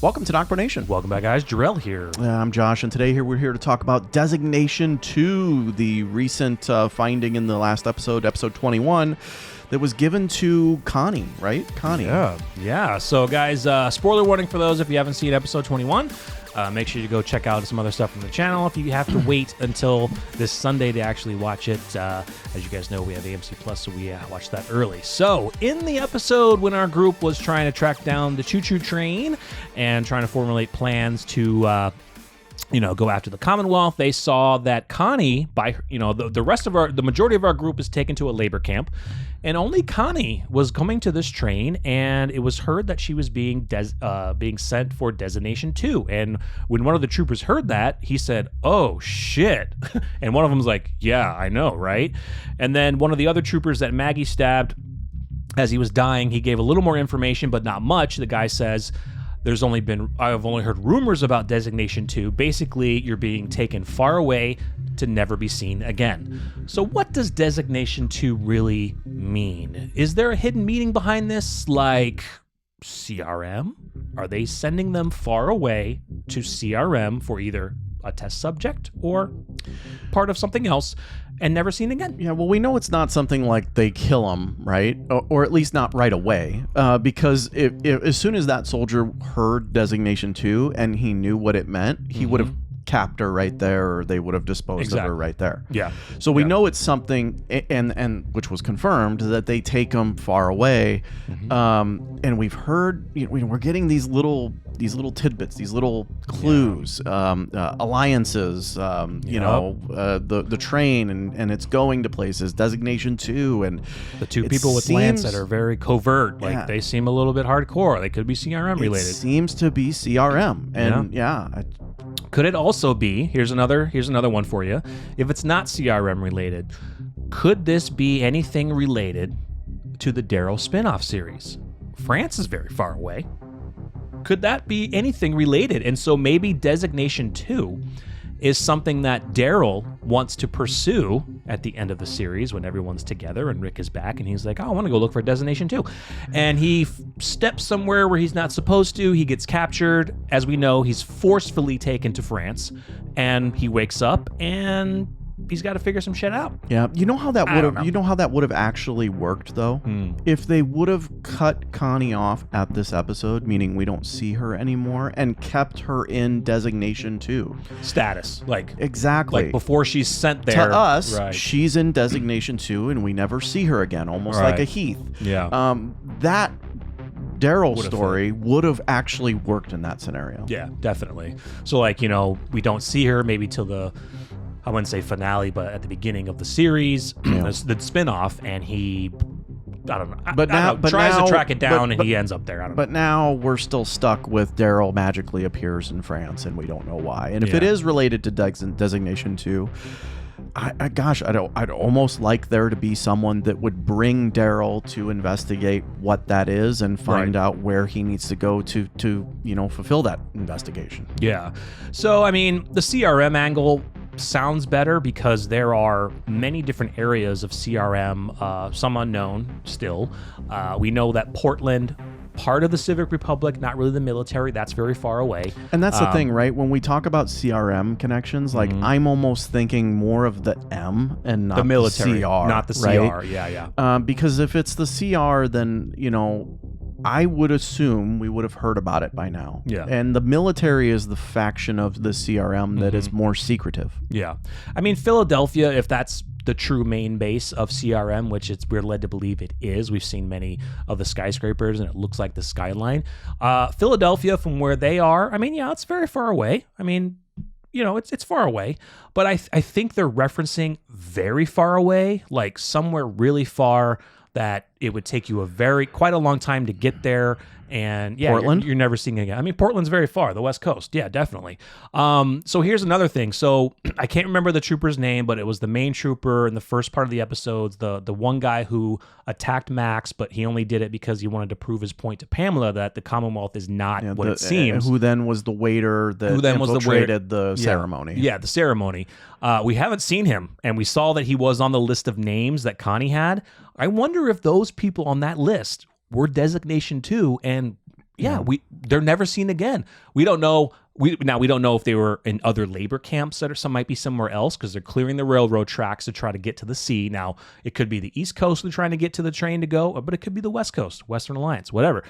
Welcome to NocBro Nation. Welcome back, guys. Jarrell here. I'm Josh, and today we're here to talk about Designation Two, the recent finding in the last episode, episode 21, that was given to Connie, right? Connie. Yeah. So, guys, spoiler warning for those if you haven't seen episode 21. Make sure you go check out some other stuff from the channel. If you have to wait until this Sunday to actually watch it, as you guys know, we have AMC Plus, so we watched that early. So, in the episode when our group was trying to track down the choo-choo train and trying to formulate plans to go after the Commonwealth, they saw that Connie, the majority of our group is taken to a labor camp, and only Connie was coming to this train, and it was heard that she was being sent for Designation Two. And when one of the troopers heard that, he said, "Oh shit!" And one of them was like, "Yeah, I know, right?" And then one of the other troopers that Maggie stabbed, as he was dying, he gave a little more information, but not much. The guy says, I've only heard rumors about Designation 2. Basically, you're being taken far away to never be seen again. So what does Designation 2 really mean? Is there a hidden meaning behind this, like CRM? Are they sending them far away to CRM for either a test subject or part of something else and never seen again? Yeah, well, we know it's not something like they kill him, right? Or at least not right away, because if as soon as that soldier heard Designation 2 and he knew what it meant, he would have capped her right there, or they would have disposed of her right there. Yeah. So we know it's something, and which was confirmed, that they take them far away. And we've heard, we're getting these little tidbits, these little clues, alliances, the train, and it's going to places, Designation 2, and the two people with lance that are very covert, like they seem a little bit hardcore. They could be CRM related. It seems to be CRM, and could it also be, here's another one for you, if it's not CRM related, could this be anything related to the Daryl spinoff series? France is very far away. Could that be anything related? And so maybe Designation 2 is something that Daryl wants to pursue at the end of the series when everyone's together and Rick is back, and he's like, I want to go look for Designation 2. And he steps somewhere where he's not supposed to. He gets captured. As we know, he's forcefully taken to France, and he wakes up and he's got to figure some shit out. Yeah, you know how that would have actually worked though? If they would have cut Connie off at this episode, meaning we don't see her anymore, and kept her in Designation 2 status. Exactly. Like before she's sent there. To us, she's in Designation 2 and we never see her again, almost like a Heath. Yeah. That Daryl story would have actually worked in that scenario. Yeah, definitely. So we don't see her maybe till the, I wouldn't say finale, but at the beginning of the series, the spinoff, and he, tries to track it down, and he ends up there. But now we're still stuck with Daryl magically appears in France, and we don't know why. And if it is related to Designation 2, I'd almost like there to be someone that would bring Daryl to investigate what that is and find out where he needs to go to fulfill that investigation. Yeah. So, the CRM angle sounds better because there are many different areas of CRM, some unknown still. We know that Portland, part of the Civic Republic, not really the military, that's very far away. And that's the thing, right? When we talk about CRM connections, I'm almost thinking more of the M and not the military, CR, not the CR. Yeah. Because if it's the CR, then I would assume we would have heard about it by now. Yeah. And the military is the faction of the CRM that is more secretive. Yeah. Philadelphia, if that's the true main base of CRM, which we're led to believe it is. We've seen many of the skyscrapers, and it looks like the skyline. Philadelphia, from where they are, it's very far away. It's far away. But I think they're referencing very far away, like somewhere really far that it would take you quite a long time to get there. And Portland, you're never seeing it again. Portland's very far, the West Coast. Yeah, definitely. So here's another thing. So I can't remember the trooper's name, but it was the main trooper in the first part of the episodes, the one guy who attacked Max, but he only did it because he wanted to prove his point to Pamela that the Commonwealth is not what it seems. Who then was the waiter that infiltrated the ceremony. Yeah, the ceremony. We haven't seen him, and we saw that he was on the list of names that Connie had. I wonder if those people on that list were Designation 2, and they're never seen again. We don't know. We don't know if they were in other labor camps some might be somewhere else because they're clearing the railroad tracks to try to get to the sea. Now, it could be the East Coast they're trying to get to the train to go, but it could be the West Coast, Western Alliance, whatever.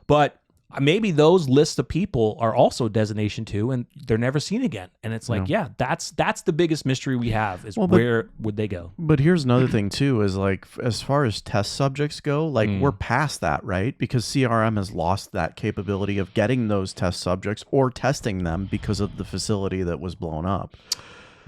But maybe those lists of people are also Designation Two, and they're never seen again. And it's like, that's the biggest mystery we have is where would they go? But here's another thing too: is like as far as test subjects go, like we're past that, right? Because CRM has lost that capability of getting those test subjects or testing them because of the facility that was blown up,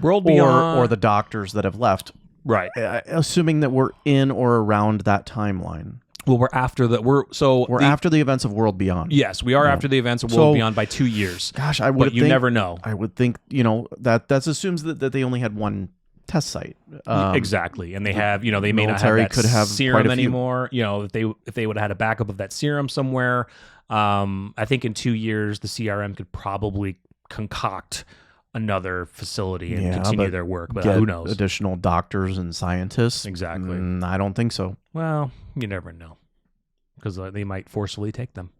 World Beyond, or the doctors that have left, right? Assuming that we're in or around that timeline. Well, we're after the events of World Beyond. Yes, we are after the events of World Beyond by 2 years. Gosh, but you never know. I would think, that assumes that they only had one test site. Exactly, and they have, they may not have that could have serum anymore. If they would have had a backup of that serum somewhere, I think in 2 years the CRM could probably concoct another facility and continue their work, but who knows? Additional doctors and scientists. Exactly. I don't think so. Well, you never know, because they might forcefully take them.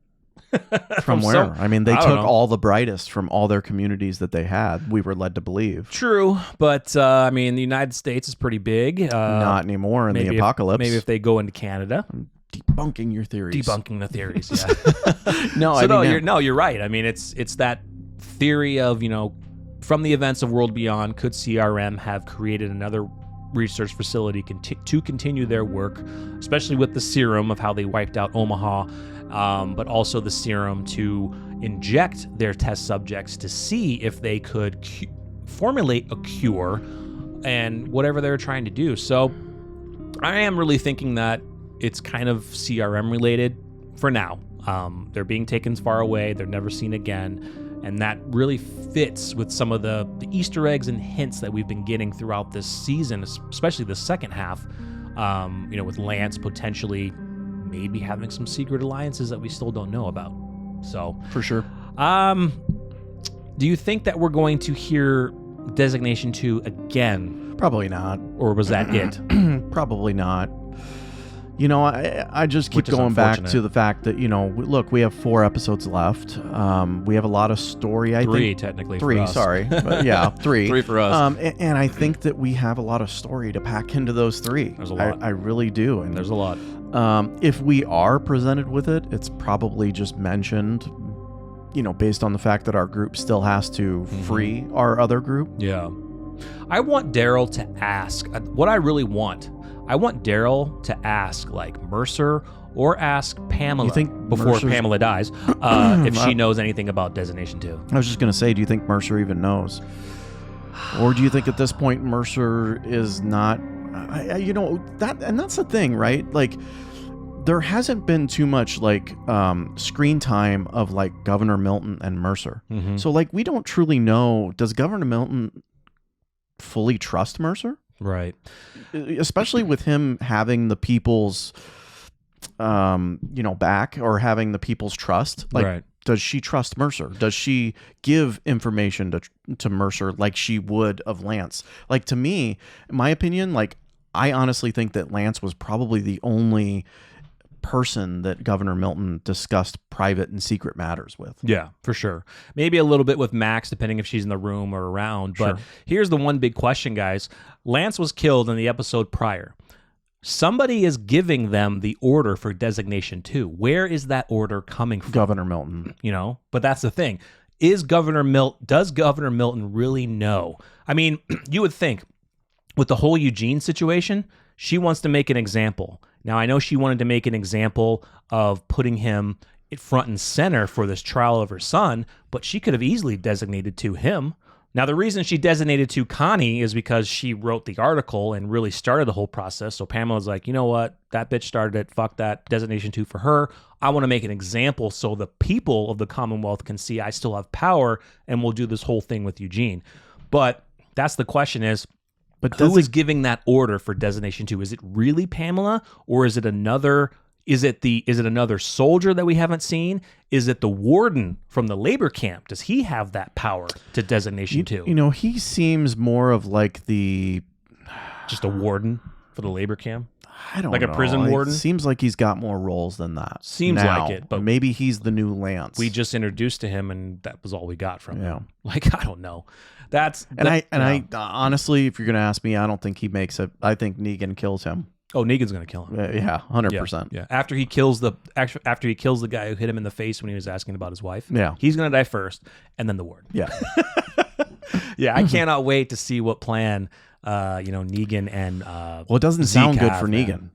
From where? They took all the brightest from all their communities that they had. We were led to believe. True, but the United States is pretty big. Not anymore in the apocalypse. Maybe if they go into Canada. Debunking your theories. Debunking the theories. Yeah. You're right. It's that theory of from the events of World Beyond, could CRM have created another research facility to continue their work, especially with the serum of how they wiped out Omaha, but also the serum to inject their test subjects to see if they could formulate a cure and whatever they're trying to do. So I am really thinking that it's kind of CRM related for now. They're being taken far away. They're never seen again. And that really fits with some of the Easter eggs and hints that we've been getting throughout this season, especially the second half, with Lance potentially maybe having some secret alliances that we still don't know about. So for sure. Do you think that we're going to hear Designation 2 again? Probably not. Or was that it? Probably not. I just keep going back to the fact that, look, we have 4 episodes left. We have a lot of story, I think. 3, technically. 3, for us. Sorry. But yeah, 3. 3 for us. And I think that we have a lot of story to pack into those 3. There's a lot. I really do. And there's a lot. If we are presented with it, it's probably just mentioned, based on the fact that our group still has to free our other group. Yeah. I want Daryl to ask what I really want. I want Daryl to ask like Mercer or ask Pamela before Pamela dies if she knows anything about Designation 2. I was just going to say, do you think Mercer even knows? Or do you think at this point Mercer is not, that's the thing, right? Like there hasn't been too much screen time of like Governor Milton and Mercer. So like we don't truly know, does Governor Milton fully trust Mercer? Right. Especially with him having the people's, back or having the people's trust. Like, right. Does she trust Mercer? Does she give information to Mercer like she would of Lance? Like, to me, in my opinion, like, I honestly think that Lance was probably the only person that Governor Milton discussed private and secret matters with. Yeah, for sure. Maybe a little bit with Max, depending if she's in the room or around. But here's the one big question, guys. Lance was killed in the episode prior. Somebody is giving them the order for Designation 2. Where is that order coming from? Governor Milton. But that's the thing. Does Governor Milton really know? You would think with the whole Eugene situation, she wants to make an example. Now, I know she wanted to make an example of putting him front and center for this trial of her son, but she could have easily designated to him. Now, the reason she designated to Connie is because she wrote the article and really started the whole process. So Pamela's like, you know what? That bitch started it. Fuck that. Designation 2 for her. I want to make an example so the people of the Commonwealth can see I still have power, and we'll do this whole thing with Eugene. But that's the question is, who is giving that order for Designation 2? Is it really Pamela, or is it another? Is it another soldier that we haven't seen? Is it the warden from the labor camp? Does he have that power to Designation 2? He seems more of like just a warden. for the labor cam? I don't like know. a prison warden? It seems like he's got more roles than that. Seems now. like it, but maybe he's the new Lance. we just introduced to him, and that was all we got from Yeah. him. Like, I don't know. I honestly, if you're gonna ask me, I don't think he makes it. I think Negan kills him. Oh, Negan's gonna kill him. Yeah, 100%. Yeah. After he kills the guy who hit him in the face when he was asking about his wife. Yeah. He's gonna die first, and then the ward. Yeah. Yeah, I cannot wait to see what plan Negan and Well, it doesn't Zeke sound good have, for man. Negan.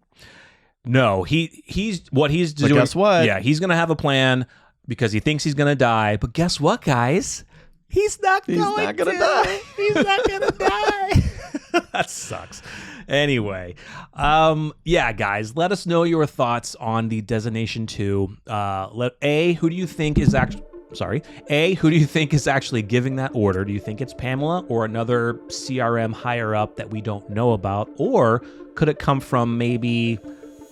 No, he's But doing. guess what? Yeah, he's gonna have a plan because he thinks he's gonna die. But guess what, guys? He's not going to die. He's not gonna die. That sucks. Anyway, guys, let us know your thoughts on the Designation 2. Who do you think is actually giving that order? Do you think it's Pamela or another CRM higher up that we don't know about? Or could it come from maybe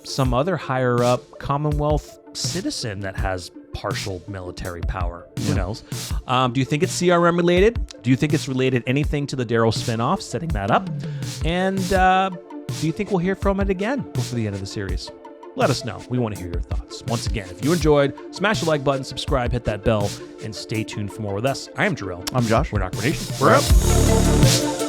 some other higher up Commonwealth citizen that has partial military power? Who knows? Do you think it's CRM related? Do you think it's related anything to the Daryl spinoff, setting that up? And do you think we'll hear from it again before the end of the series? Let us know. We want to hear your thoughts. Once again, if you enjoyed, smash the like button, subscribe, hit that bell, and stay tuned for more with us. I am Jarrell. I'm Josh. We're NocBro Nation. We're up.